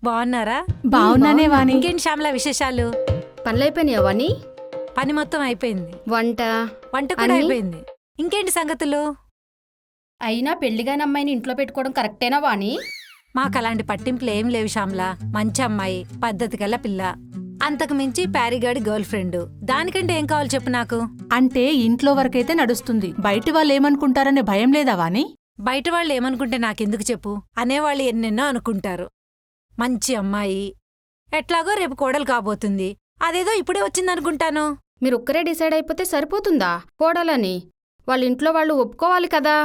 బాగున్నారా? బాగున్నానే వాణి. ఇంకేంటి శ్యామల విశేషాలు? పనులైపోయినాయా వాణి? పని మొత్తం అయిపోయింది. వంట కూడా అన్నీ? అయిపోయింది. ఇంకేంటి సంగతులు? అయినా పెళ్లిగాని అమ్మాయిని ఇంట్లో పెట్టుకోవడం కరెక్టేనా వాణి? మాకు అలాంటి పట్టింపులు ఏం లేవు శ్యామల. మంచి అమ్మాయి, పద్ధతి గల పిల్ల. అంతకు మించి ప్యారీగాడి గర్ల్ ఫ్రెండ్. దానికంటే ఏం కావాలి చెప్పు నాకు? అంటే ఇంట్లో వరకైతే నడుస్తుంది, బయట వాళ్ళు ఏమనుకుంటారనే భయం లేదా వాణి? బయట వాళ్ళు ఏమనుకుంటే నాకెందుకు చెప్పు? అనేవాళ్ళు ఎన్నెన్నో అనుకుంటారు. మంచి అమ్మాయి, ఎట్లాగో రేపు కోడలు కాబోతుంది. అదేదో ఇప్పుడే వచ్చిందనుకుంటాను. మీరు ఒక్కరే డిసైడ్ అయిపోతే సరిపోతుందా కోడలని? వాళ్ళ ఇంట్లో వాళ్ళు ఒప్పుకోవాలి కదా.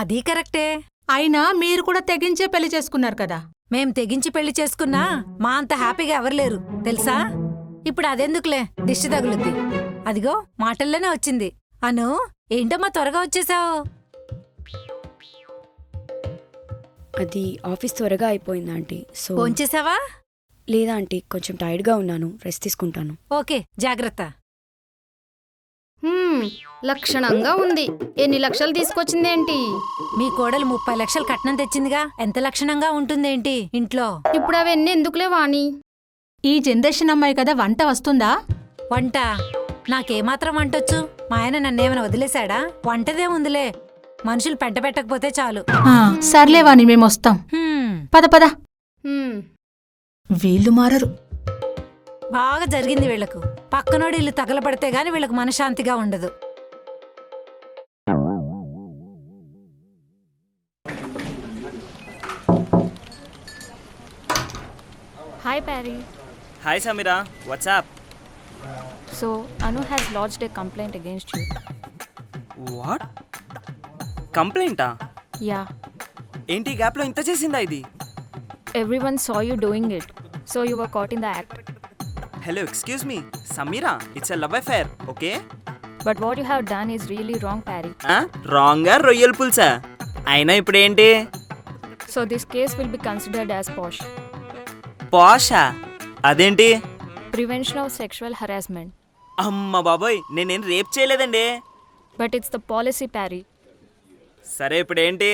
అదీ కరెక్టే. అయినా మీరు కూడా తెగించే పెళ్లి చేసుకున్నారు కదా. మేం తెగించి పెళ్లి చేసుకున్నా మా అంత హ్యాపీగా ఎవరు లేరు తెలుసా? ఇప్పుడు అదెందుకులే, దిష్టి తగులుద్ది. అదిగో మాటల్లోనే వచ్చింది. అను, ఏంటమ్మా త్వరగా వచ్చేసావు? అది ఆఫీస్ త్వరగా అయిపోయింది ఆంటీ. సో ఫోన్చేసావా? లేదా ఆంటీ, కొంచెం టైర్డ్గా ఉన్నాను, రెస్ట్ తీసుకుంటాను. ఓకే, జాగ్రత్త. లక్షణంగా ఉంది. ఎన్ని లక్షలు తీసుకొచ్చిందేంటి? మీ కోడలు 30 లక్షలు కట్నం తెచ్చిందిగా, ఎంత లక్షణంగా ఉంటుందేంటి ఇంట్లో? ఇప్పుడు అవన్నీ ఎందుకులే వాణి? ఈ జనరేషన్ అమ్మాయి కదా, వంట వస్తుందా? వంట నాకేమాత్రం వంటొచ్చు? మా ఆయన నన్నేమైనా వదిలేశాడా? వంటదేముందిలే, మనుషులు పెంట పెట్టకపోతే చాలు. సర్లే వాణి, మేమొస్తాం. పద పద. హ్మ్. వీళ్ళు మారరు. బాగా జరిగింది వీళ్లకు. పక్కనోడి ఇల్లు తగలబడితే గాని వీళ్ళకు మనశ్శాంతిగా ఉండదు. Hi Parry. Hi Samira, what's up? So Anu has lodged a complaint against you. What? కంప్లైంటా? Yeah. ఏంటి గ్యాప్లో ఇంత చేసిందా ఇది? Everyone saw you doing it, so you were caught in the act. Hello, excuse me Sameera, it's a love affair, okay? But what you have done is really wrong, Parry. రాంగా రొయ్యల పులుసా? అయినా ఇప్పుడేంటి? So this case will be considered as POSH. Pasha? అదేంటి? Prevention of Sexual Harassment. అమ్మ బాబోయ్, నేనేం rape చేయలేదండి. But it's the policy, Parry. సరే ఇప్పుడేంటి?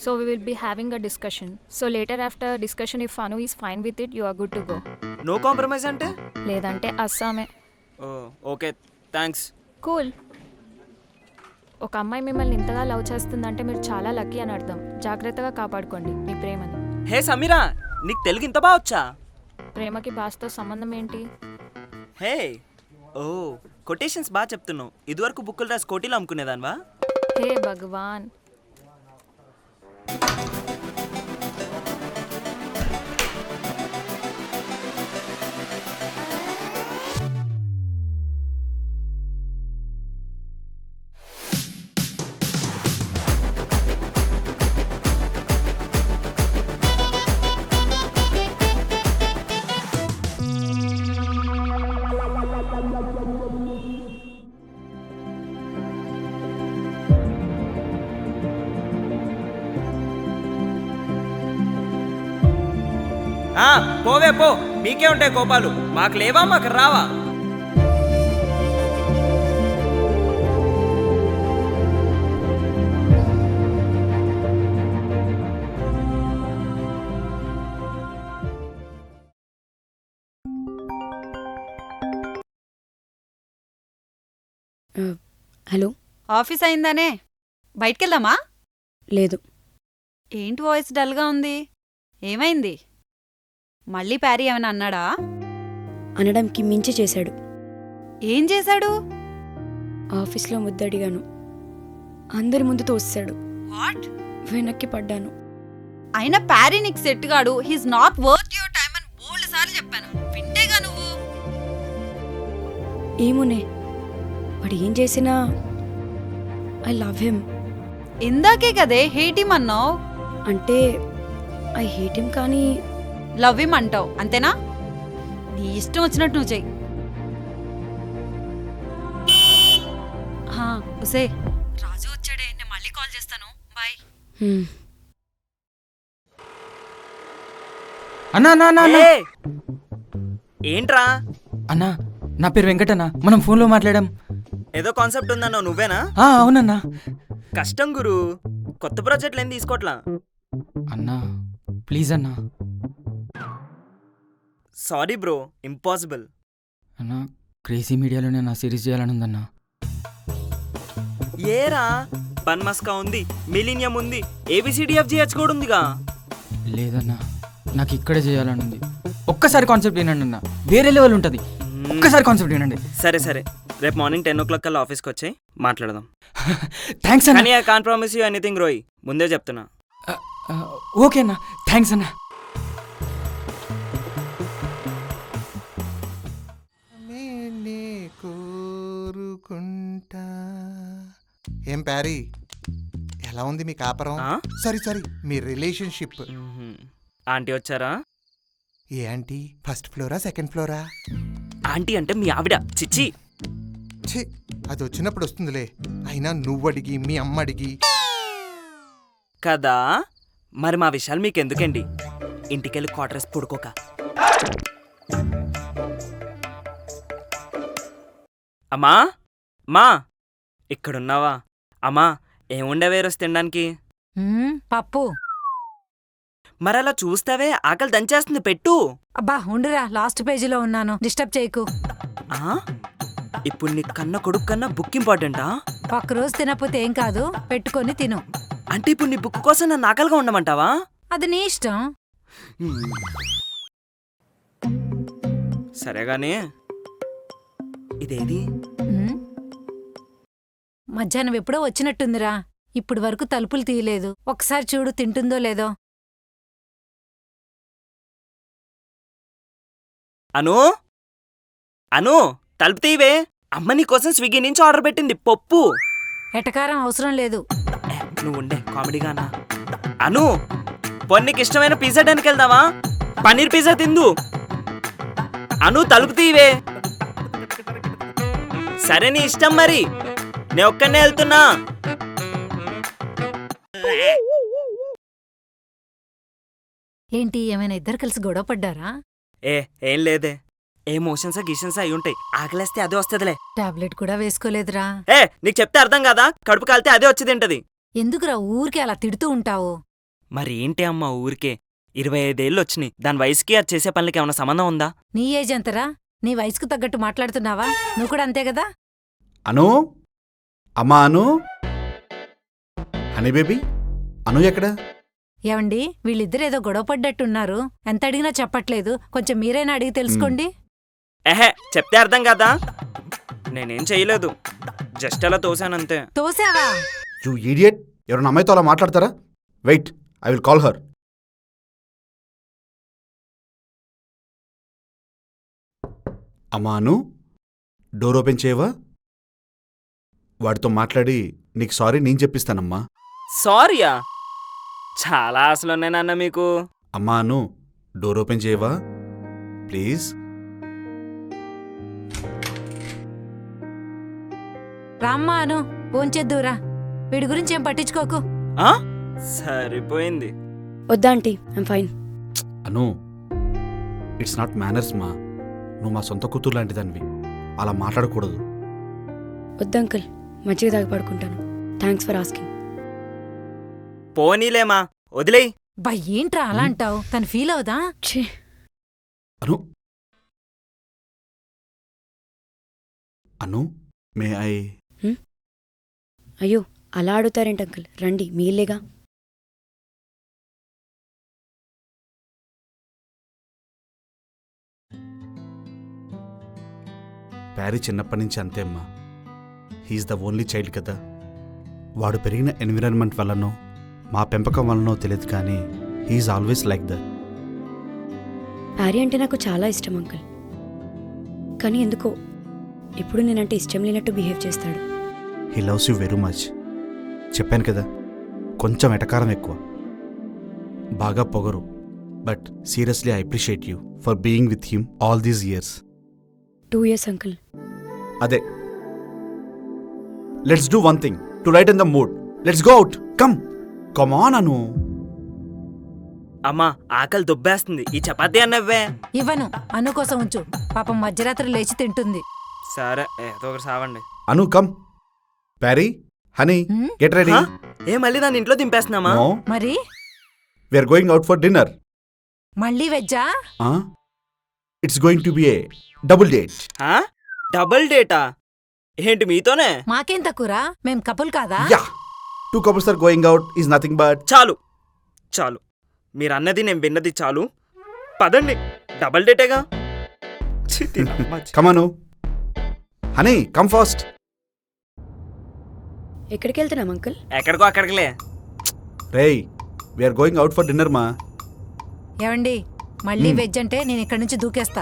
So we will be having a discussion. So later after discussion, if Anu is fine with it, you are good to go. No compromise అంటే? లేదంటే అస్సామే. Oh okay, thanks. Cool. ఒక అమ్మాయి మిమ్మల్ని ఇంతగా love చేస్తుందంటే మీరు చాలా లక్కీ అని అర్థం. జాగ్రత్తగా కాపాడుకోండి మీ ప్రేమని. హే సమీరా, నీకు తెలుగు ఇంత బాగా వచ్చా? ప్రేమకి భాషతో సంబంధం ఏంటి? హే, ఓ కొటేషన్స్ బాగా చెప్తున్నావు. ఇదివరకు బుక్కులు రాసి కోటీలు అమ్ముకునేదాన్వా? హే భగవాన్. పోవే పో, మీకే ఉంటాయి కోపాలు, మాకు లేవా? మాకు రావా? హలో, ఆఫీస్ అయిందానే? బయటికెళ్దామా? లేదు. ఏంటి వాయిస్ డల్గా ఉంది? ఏమైంది? మళ్ళీ ప్యారీ ఏమైనా అన్నాడా? అనడంకి మించి చేశాడు. ఏం చేశాడు? ఆఫీస్లో ముద్దడిగాను, అందరి ముందు తోసాడు. వాట్? వెనక్కి పడ్డాను. అయినా ప్యారీ నీకు సెట్ గాడు. He's not worth your time అని బోల్డ్ సార్లు చెప్పాను, వింటేగా నువ్వు. ఏమోనే, వాడు ఏం చేసినా ఐ లవ్ హిమ్. ఇందాకే కదే హేట్ హిమ్ అన్నావు. అంటే ఐ హేట్ హిమ్, కానీ లవ్ హిమ్ అంటావు అంతేనా? నీ ఇష్టం వచ్చినట్టు నువ్వు చెయ్యి. ఉసే, రాజు వచ్చాడే, నేను మళ్ళీ కాల్ చేస్తాను. బాయ్. అన్నా ఏంట్రా? అన్నా, నా పేరు వెంకటన్నా, మనం ఫోన్లో మాట్లాడాం. ఏదో కాన్సెప్ట్ ఉందన్నా, నువ్వేనా? అవునన్నా. కష్టం గురు, కొత్త ప్రాజెక్టులు ఏం తీసుకోవట్లా. అన్నా ప్లీజ్ అన్నా. Sorry bro, impossible. అన్నా క్రేజీ మీడియాలోనే నా సిరీస్ చేయాలని ఉందన్నా. ఏరా బన్ మస్కా ఉంది, మిలీనియం ఉంది, ABCDFGH కూడా ఉందిగా. లేదన్నా నాకు ఇక్కడే చేయాలని ఉంది. ఒక్కసారి కాన్సెప్ట్ వినండి అన్న, వేరే లెవెల్ ఉంటుంది. ఒక్కసారి కాన్సెప్ట్ వినండి. సరే సరే, రేపు మార్నింగ్ 10 o'clock కల్లా ఆఫీస్కి వచ్చాయి మాట్లాడదాం. థ్యాంక్స్ అన్న. కానీ I can't promise you anything రోయ్, ముందే చెప్తున్నా. ఓకే అన్న, థ్యాంక్స్ అన్న. ఏం ప్యారీ, ఎలా ఉంది మీ కాపురం? ఆ? సారీ మీ రిలేషన్షిప్. ఆంటీ వచ్చారా? ఏ ఆంటీ? ఫస్ట్ ఫ్లోరా సెకండ్ ఫ్లోరా? ఆంటీ అంటే మీ ఆవిడ. చిచ్చి ఛీ, అది వచ్చినప్పుడు వస్తుందిలే. అయినా నువ్వు అడిగి మీ అమ్మ అడిగి కదా. మరి మా విషయాలు మీకు ఎందుకండి? ఇంటికెళ్ళి క్వార్టర్స్ పుడుకోక. అమ్మా మా ఇక్కడున్నావా? అమ్మా ఏముండే వేరొస్ తినడానికి? పప్పు. మరి అలా చూస్తావే, ఆకలి దంచేస్తుంది, పెట్టు. అబ్బా ఉండురా, లాస్ట్ పేజీలో ఉన్నాను, డిస్టర్బ్ చేయకు. ఆ? ఇప్పుడు నీ కన్న కొడుకు కన్నా బుక్ ఇంపార్టెంటా? ఒక్కరోజు తినకపోతే ఏం కాదు, పెట్టుకొని తిను. అంటే ఇప్పుడు నీ బుక్ కోసం నన్ను ఆకలిగా ఉండమంటావా? అది నీ ఇష్టం. సరేగానే, ఇదేది? ఉమ్. మధ్యాహ్నం ఎప్పుడో వచ్చినట్టుందిరా, ఇప్పుడు వరకు తలుపులు తీయలేదు. ఒకసారి చూడు తింటుందో లేదో. అను అను తలుపు తీవే. అమ్మ నీకోసం స్విగ్గీ నుంచి ఆర్డర్ పెట్టింది పప్పు. ఎటకారం అవసరం లేదు. నువ్వు ఉండే కామెడీగా అన్నా. అను పొన్నికి ఇష్టమైన పిజ్జా డెన్కి వెళ్దామా? పన్నీర్ పిజ్జా తిందు. అను తలుపు తీవే. సరే నీ ఇష్టం, మరి నేను ఒక్కనే వెళ్తున్నా. ఏంటి, ఏమైనా ఇద్దరు కలిసి గొడవ పడ్డారా? ఏం లేదే. ఏ మోషన్సా గిషన్సా అయి ఉంటాయి. ఆకలేస్తే అదే వస్తుందిలే. టాబ్లెట్ కూడా వేసుకోలేదురా. నీకు చెప్తే అర్థం కాదా? కడుపు కాలితే అదే వచ్చి తింటది. ఎందుకురా ఊరికే అలా తిడుతూ ఉంటావు? మరి ఏంటి అమ్మా ఊరికే? 25 ఏళ్ళు వచ్చినాయి. దాని వయసుకి అది చేసే పనులకి ఏమైనా సంబంధం ఉందా? నీ ఏజ్ ఎంతరా? నీ వయసుకు తగ్గట్టు మాట్లాడుతున్నావా? నువ్వు కూడా అంతే కదా? అను, అమ్మా అను, హనీ బేబీ, అను ఎక్కడ? ఏవండి, వీళ్ళిద్దరేదో గొడవ పడ్డట్టున్నారు. ఎంత అడిగినా చెప్పట్లేదు. కొంచెం మీరైనా అడిగి తెలుసుకోండి. చెప్తే అర్థం కాదా? నేనేం చేయలేదు, జస్ట్ అలా తోసానంతే. తోసావా? యూ ఈడియట్, ఎవరైనా అమ్మాయితో అలా మాట్లాడతారా? Wait, I will call her. అమ్మా అను, డోర్ ఓపెన్ చేయవా? వాడితో మాట్లాడి నీకు సారీ నేను చెప్పిస్తానమ్మా. సారీయా? చాలా ఆశలున్నాయి నాన్న మీకు. అమ్మా అను, డోర్ ఓపెన్ చేయవా ప్లీజ్? రామ్మా అను, భోంచేద్దురా. వీడి గురించి ఏం పట్టించుకోకు. సరిపోయింది. వద్దా aunty, I'm fine. Anu, it's not manners మా. నువ్వు మా సొంత కూతురు లాంటిదానివి, అలా మాట్లాడకూడదు. వద్దు అంకుల్, మజ్జిగ తాగి పడుకుంటాను. Thanks for asking. పోనీలేమా, వదిలేయ్. బా ఏంట్రా అలా అంటావు? తను feel అవుదా? Anu, Anu may I? అయ్యో, అలా అడుగుతారేంటి అంకుల్? రండి, మీలేగా. ప్యారీ చిన్నప్పటి నుంచి అంతే అమ్మా. హీఈస్ ద ఓన్లీ చైల్డ్ కదా. వాడు పెరిగిన ఎన్విరాన్మెంట్ వల్లనో మా పెంపకం వల్లనో తెలియదు, కానీ హీఈస్ ఆల్వేస్ లైక్ దట్. ప్యారీ అంటే నాకు చాలా ఇష్టం అంకుల్, కానీ ఎందుకో ఇప్పుడు నేనంటే ఇష్టం లేనట్టు బిహేవ్ చేస్తాడు. He loves you very much. చెప్పాను కదా, కొంచెం ఎటకారం ఎక్కువ, బాగా పొగరు. But seriously I appreciate you for being with him all these years. 2 years uncle. అదే, let's do one thing to light in the mood. Let's go out. Come on Anu. అమ్మా ఆకలి దుబ్బేస్తుంది, ఈ చపాతీ అన్నవ్వే. ఇవ్వను, అను కోసం ఉంచు. పాపం మధ్యరాత్రి లేచి తింటుంది. సరే, ఏదో ఒకటి సావండి. Anu come. Pyari, honey, get ready. మళ్ళీ దాన్ని ఇంట్లో దింపేస్తున్నామా? నో, మరి we are going out for dinner. మళ్ళీ వెజ్జా? It's going to be a double date. Double డేటా ఏంటి మీతోనే? మాకేం తక్కువరా, మేం కపుల్ కాదా? Yeah, 2 couples are going out is nothing but. చాలు చాలు, మీరు అన్నది నేను విన్నది చాలు. పదండి, double డేటేగా. Come on, honey, come fast. ఎక్కడికి వెళ్తున్నాం అంకుల్? ఎక్కడికో అక్కడికిలే. Ray, we are going out for dinner, ma. ఏవండి, మళ్ళీ వెజ్ అంటే నేను ఇక్కడి నుంచి దూకేస్తా.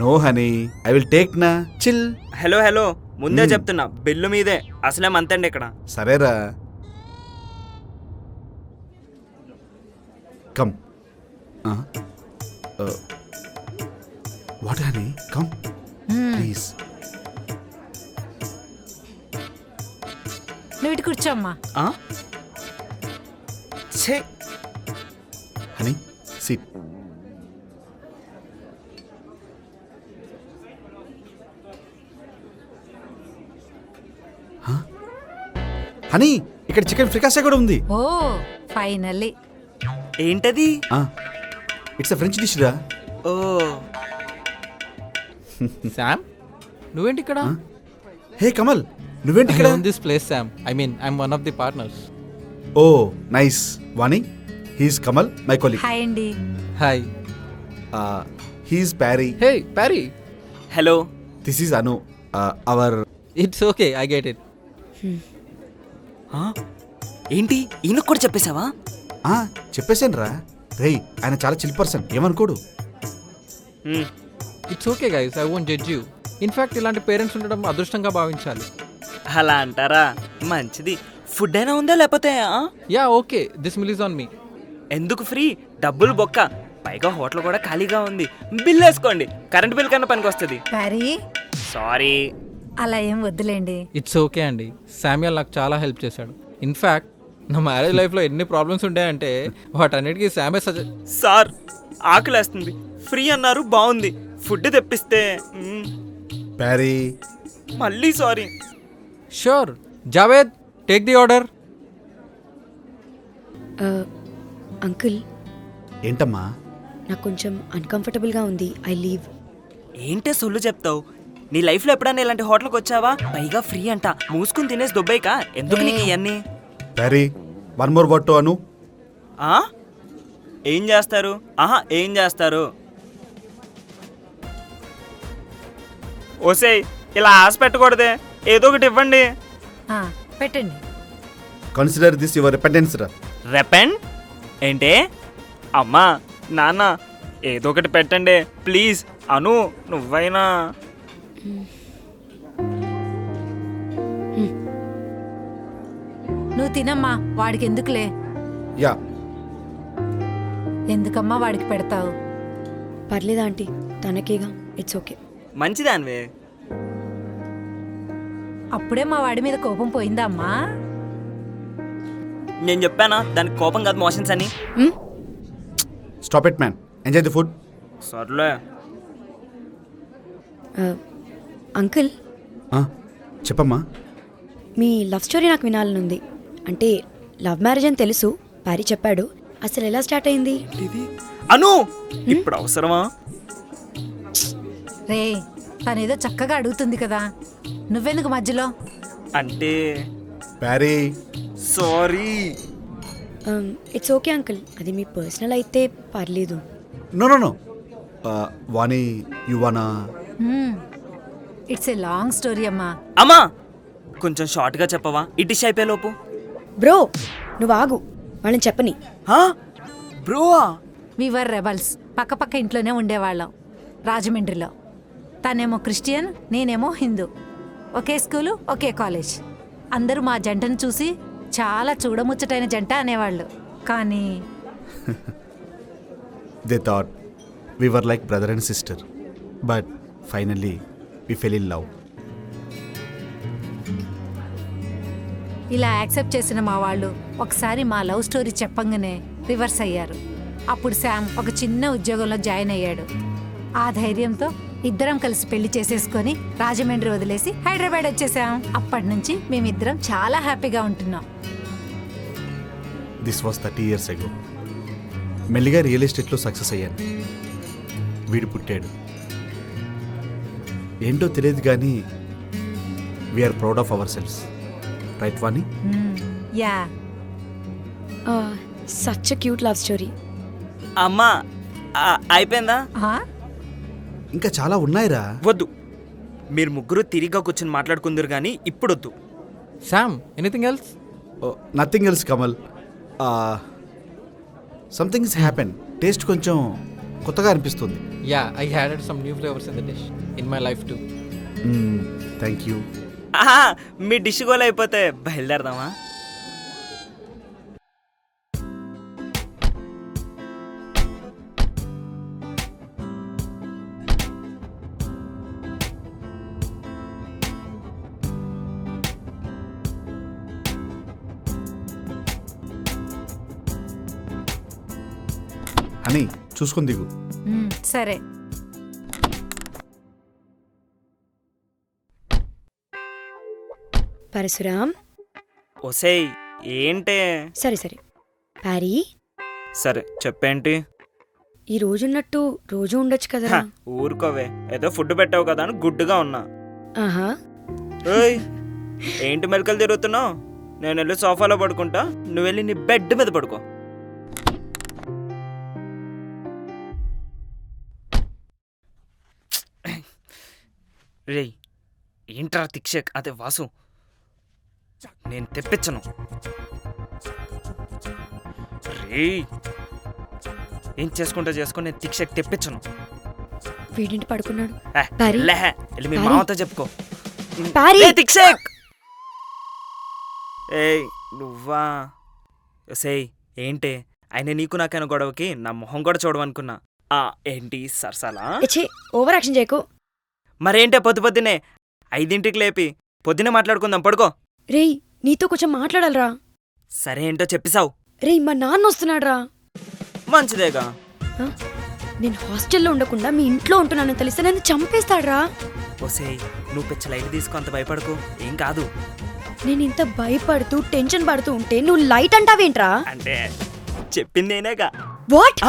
No, honey, I will take na. Chill. Hello hello, ముందే చెప్తున్నా, బిల్లు మీదే. అసలే మంతండి ఇక్కడ. సరేరా. Come. What, honey? Come. Please. నువ్వు ఇటు కూర్చోమ్మా. Honey, sit. హనీ, ఇక్కడ చికెన్ ఫ్రికాసే కూడా ఉంది. Oh finally. ఏంటది? ఇట్స్ ఫ్రెంచ్ డిష్ రా. ఓ శామ్, నువ్వేంటి ఇక్కడ? హే కమల్, నువ్వేంటి ఇక్కడ? This place Sam, I mean I'm one of the partners. Oh nice. Vani, he's Kamal, my colleague. Hi అండి. Hi. He's Pyari. Hey Pyari. Hello, this is Anu, our. It's okay, I get it. ఏంటి ఈయనకు కూడా చెప్పేశావా? చెప్పేశాను రా. రేయ్, ఆయన చాలా chill person, ఏమనుకోడు. It's okay guys, I won't judge you. In fact ఇలాంటి పేరెంట్స్ ఉండడం అదృష్టంగా భావించాలి. అలా అంటారా? మంచిది. ఫుడ్ అయినా ఉందా లేకపోతే? Yeah okay, this meal is on me. ఎందుకు ఫ్రీ? డబ్బులు బొక్క. పైగా హోటల్ కూడా ఖాళీగా ఉంది. బిల్ వేసుకోండి, కరెంట్ బిల్ కన్నా పనికి వస్తుంది. ప్యారీ, సారీ. అలా ఏం వద్దులేండి. ఇట్స్ ఓకే అండి, శామ్యుయల్ నాకు చాలా హెల్ప్ చేశాడు. ఇన్ఫాక్ట్ నా మ్యారేజ్ లైఫ్లో ఎన్ని ప్రాబ్లమ్స్ ఉంటాయంటే వాటన్నిటికీ శామే సార్, ఆకలేస్తుంది, ఫ్రీ అన్నారు, బాగుంది, ఫుడ్ తెప్పిస్తే. ప్యారీ, మళ్ళీ sorry. Sure Javed, take the order. Uncle, ఏంటమ్మా? నాకు కొంచెం అన్కంఫర్టబుల్గా ఉంది, ఐ లీవ్. ఏంటే సొల్లు చెప్తావు? నీ లైఫ్లో ఎప్పుడన్నా ఇలాంటి హోటల్కి వచ్చావా? పైగా ఫ్రీ అంట. మూసుకుని తినేసి దుబ్బాయిక. ఎందుకు నీకు ఇవన్నీ? ప్యారీ, వన్ మోర్ వర్డ్ టు అను. ఏం చేస్తారు? ఏం చేస్తారు? ఓసేయ్, ఇలా ఆశ పెట్టకూడదే, ఏదో ఒకటి ఇవ్వండి. పెట్టండి. కన్సిడర్ దిస్ యువర్ రిపెండెన్స్ రా. రెపెండ్ ఏంటే? అమ్మా నాన్న, ఏదో ఒకటి పెట్టండి ప్లీజ్. అను, నువ్వైనా. నువ్వు తినమ్మా, వాడికి ఎందుకులే. యా. ఎందుకమ్మా వాడికి పెడతావు? పర్లేదా ఆంటీ, తనకేగా, ఇట్స్ ఓకే. మంచిదానివే. అప్పుడే మా వాడి మీద కోపం పోయిందా అమ్మా? నేను చెప్పానా దానికి కోపం కాదు, మోషన్స్ అని. Stop it man, enjoy the food. సర్లే. అంకుల్, చెప్పమ్మా. మీ లవ్ స్టోరీ నాకు వినాలనుంది. అంటే లవ్ మ్యారేజ్ అని తెలుసు, ప్యారీ చెప్పాడు. అసలు ఎలా స్టార్ట్ అయింది? అను, ఇప్పుడు అవసరమా? రే, తనేదో చక్కగా అడుగుతుంది కదా, నువ్వెందుకు మధ్యలో? అంటే ప్యారీ, సారీ. ఇట్స్ ఓకే అంకుల్, అది మీ పర్సనల్ అయితే పర్లేదు. No no no. Vani, you wanna? It's a long story అమ్మా. అమ్మా, కొంచెం షార్ట్గా చెప్పవా? ఈ డిష్ అయిపోయేలోపు. బ్రో, నువ్వు ఆగు, వాళ్ళని చెప్పని. బ్రోవా? We were rebels. పక్క పక్క ఇంట్లోనే ఉండేవాళ్ళం రాజమండ్రిలో. తనేమో క్రిస్టియన్, నేనేమో హిందూ. ఒకే స్కూలు, ఒకే కాలేజ్. అందరూ మా జంటను చూసి చాలా చూడముచ్చటైన జంట అనేవాళ్ళు. కానీ they thought we were like brother and sister, but finally we fell in love. ఇలా యాక్సెప్ట్ చేసిన మా వాళ్ళు ఒకసారి మా లవ్ స్టోరీ చెప్పంగానే రివర్స్ అయ్యారు. అప్పుడు శామ్ ఒక చిన్న ఉద్యోగంలో జాయిన్ అయ్యాడు. ఆ ధైర్యంతో ఇద్దరం కలిసి పెళ్లి చేసేసుకొని రాజమండ్రి వదిలేసి హైదరాబాద్ వచ్చేసాం. అప్పటి నుంచి మేమిద్దరం చాలా హ్యాపీగా ఉంటున్నాం. This was 30 years ago. మెల్లిగా రియల్ ఎస్టేట్లో సక్సెస్ అయ్యాను. వీడు పుట్టాడు. ఏంటో తెలియదు కానీ we are proud of ourselves. Right Vani? Yeah. Such cute love story. అమ్మా అయిపోయిందా? ఇంకా చాలా ఉన్నాయిరా. వద్దు, మీరు ముగ్గురు తిరిగ్గా కూర్చొని మాట్లాడుకుందరు కానీ ఇప్పుడు వద్దు. Sam, anything else? Nothing else Kamal. Something is happen. Taste కొంచెం కొత్తగా అనిపిస్తుంది. Yeah, I added some new flavors in the dish. In my life too. Thank you. Me dish goal అయిపోతే బయలుదేరదామా? అని చూసుకొని దిగు. సరే. పరశురామ్. ఒసేయ్ ఏంటే? సరే సరే ప్యారీ, సరే చెప్పేంటి? ఈ రోజున్నట్టు రోజు ఉండొచ్చు కదా. ఊరుకోవే, ఏదో ఫుడ్ పెట్టావు కదా అని గుడ్డుగా ఉన్నా. ఆహా. ఏయ్ ఏంటి మెలకలు తిరుగుతున్నావు? నేను వెళ్ళి సోఫాలో పడుకుంటా, నువ్వు వెళ్ళి నీ బెడ్ మీద పడుకో. రే ఏంట్రా తిక్షక్? అదే వాసు, నేను తెప్పించను. రే ఏం చేసుకుంటా చేసుకో, నేను తిక్షక్ తెప్పించను. వీడింటి పడుకున్నాడు. వెళ్ళి మీ మామతో చెప్పుకో. తిక్షక్ ఏయ్ నువ్వా? సేయ్ ఏంటే ఆయన నీకు నాకైనా గొడవకి నా మొహం కూడా చూడవనుకున్నా. ఏంటి సరసాలా? ఓవర్ యాక్షన్ చేయకు. మరేంటే పొద్దునే 5ంటికి లేపి పొద్దునే మాట్లాడుకుందాం, పడుకో. రేయ్ నీతో కొంచెం మాట్లాడాలరా. సరే ఏంటో చెప్పిసావు. రేయ్ మా నాన్న వస్తున్నాడు రా. మంచిదేగా. నేను హాస్టల్లో ఉండకుండా మీ ఇంట్లో ఉంటున్నానని తెలిస్తే నన్ను చంపేస్తాడ్రా. ఓసేయ్ నువ్వు పిచ్చ లైట్ తీసుకో, అంత భయపడకు, ఏం కాదు. నేను ఇంత భయపడుతూ టెన్షన్ పడుతూ ఉంటే నువ్వు లైట్ అంటావేంట్రా? అంటే చెప్పిందేనేగా. వాట్?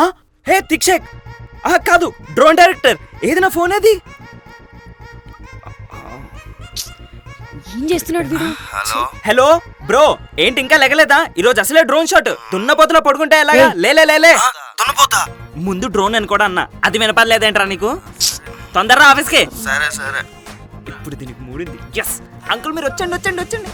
హే తిక్షక్, కాదు డ్రోన్ డైరెక్టర్. ఏది నా ఫోన్? ఏది? ఏం చేస్తున్నాడు వీడు? హలో బ్రో, ఏంటి ఇంకా లెగలేదా? ఈరోజు అసలే డ్రోన్ షాట్. దున్నపోతులో పడుకుంటే ఎలాగా? లేలే ముందు డ్రోన్ అని కూడా అన్నా, అది వినపడలేదేంట్రా నీకు? తొందరరా ఆఫీస్కి. సరే సరే. ఇప్పుడు దీనికి మూడింది. ఎస్ అంకుల్, మీరు వచ్చండి.